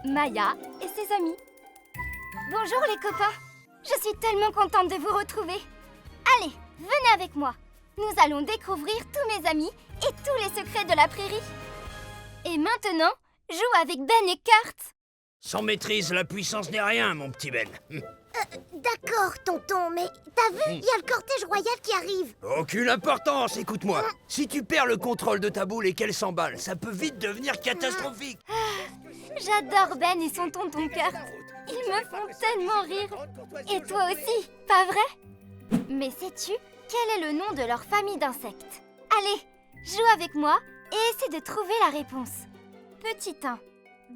Maya et ses amis. Bonjour les copains, je suis tellement contente de vous retrouver. Allez, venez avec moi. Nous allons découvrir tous mes amis et tous les secrets de la prairie. Et maintenant, joue avec Ben et Kurt. Sans maîtrise, la puissance n'est rien, mon petit Ben. D'accord, tonton, mais t'as vu, il y a le cortège royal qui arrive. Aucune importance, écoute-moi. Si tu perds le contrôle de ta boule et qu'elle s'emballe, ça peut vite devenir catastrophique. J'adore Ben et son tonton Kurt. Ils me font tellement rire. Et toi aussi, pas vrai? Mais sais-tu quel est le nom de leur famille d'insectes? Allez, joue avec moi et essaie de trouver la réponse. Petit 1.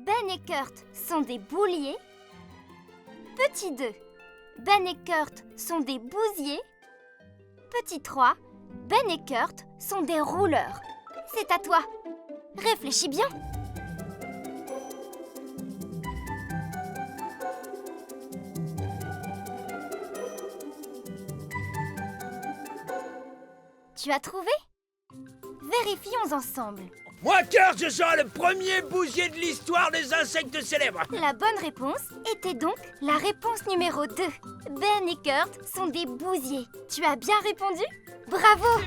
Ben et Kurt sont des bouliers. Petit 2. Ben et Kurt sont des bousiers. Petit 3. Ben et Kurt sont des rouleurs. C'est à toi. Réfléchis bien. Tu as trouvé? Vérifions ensemble. Moi, Kurt, je serai le premier bousier de l'histoire des insectes célèbres. La bonne réponse était donc la réponse numéro 2. Ben et Kurt sont des bousiers. Tu as bien répondu? Bravo!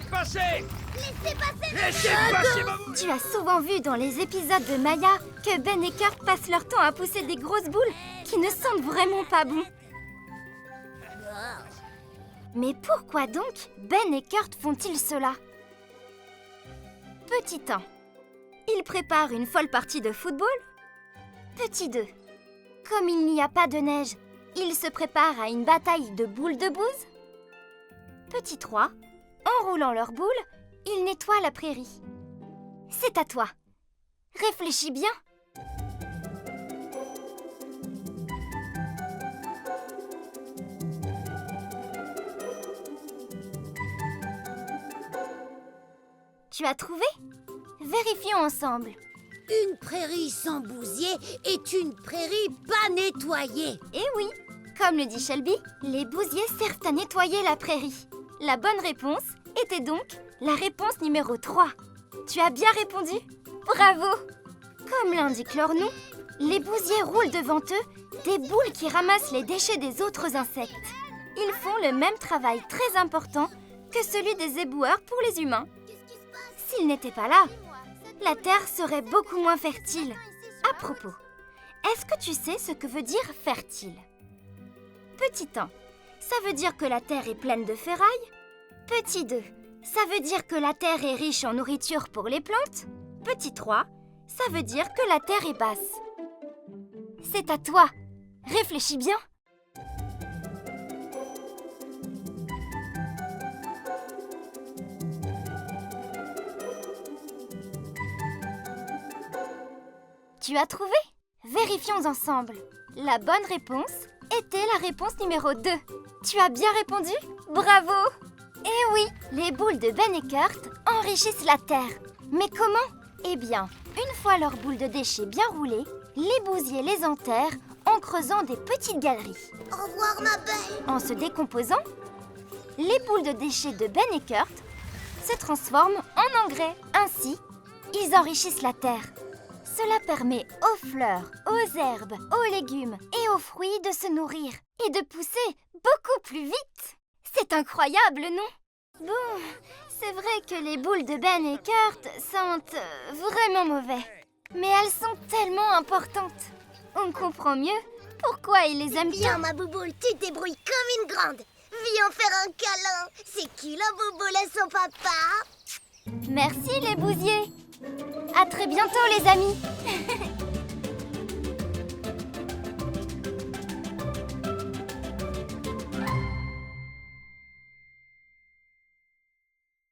Laissez passer ma boule. Tu as souvent vu dans les épisodes de Maya que Ben et Kurt passent leur temps à pousser des grosses boules qui ne sentent vraiment pas bon. Mais pourquoi donc Ben et Kurt font-ils cela? Petit 1. Ils préparent une folle partie de football. Petit 2. Comme il n'y a pas de neige, ils se préparent à une bataille de boules de bouse. Petit 3. En roulant leurs boules, ils nettoient la prairie. C'est à toi. Réfléchis bien. Tu as trouvé? Vérifions ensemble. Une prairie sans bousier est une prairie pas nettoyée. Eh oui, comme le dit Shelby, les bousiers servent à nettoyer la prairie. La bonne réponse était donc la réponse numéro 3. Tu as bien répondu? Bravo! Comme l'indique leur nom, les bousiers roulent devant eux des boules qui ramassent les déchets des autres insectes. Ils font le même travail très important que celui des éboueurs pour les humains. S'ils n'étaient pas là, la terre serait beaucoup moins fertile. À propos, est-ce que tu sais ce que veut dire fertile? Petit 1, ça veut dire que la terre est pleine de ferraille. Petit 2, ça veut dire que la terre est riche en nourriture pour les plantes. Petit 3, ça veut dire que la terre est basse. C'est à toi. Réfléchis bien. Tu as trouvé? Vérifions ensemble. La bonne réponse était la réponse numéro 2. Tu as bien répondu? Bravo! Eh oui, les boules de Ben et Kurt enrichissent la terre. Mais comment? Eh bien, une fois leurs boules de déchets bien roulées, les bousiers les enterrent en creusant des petites galeries. Au revoir, ma belle. En se décomposant, les boules de déchets de Ben et Kurt se transforment en engrais. Ainsi, ils enrichissent la terre. Cela permet aux fleurs, aux herbes, aux légumes et aux fruits de se nourrir et de pousser beaucoup plus vite. C'est incroyable, non? Bon, c'est vrai que les boules de Ben et Kurt sentent vraiment mauvais. Mais elles sont tellement importantes. On comprend mieux pourquoi ils les aiment Viens, tant. ma bouboule, tu te débrouilles comme une grande. Viens faire un câlin. C'est qui la bouboule et son papa? Merci les bousiers. À très bientôt les amis.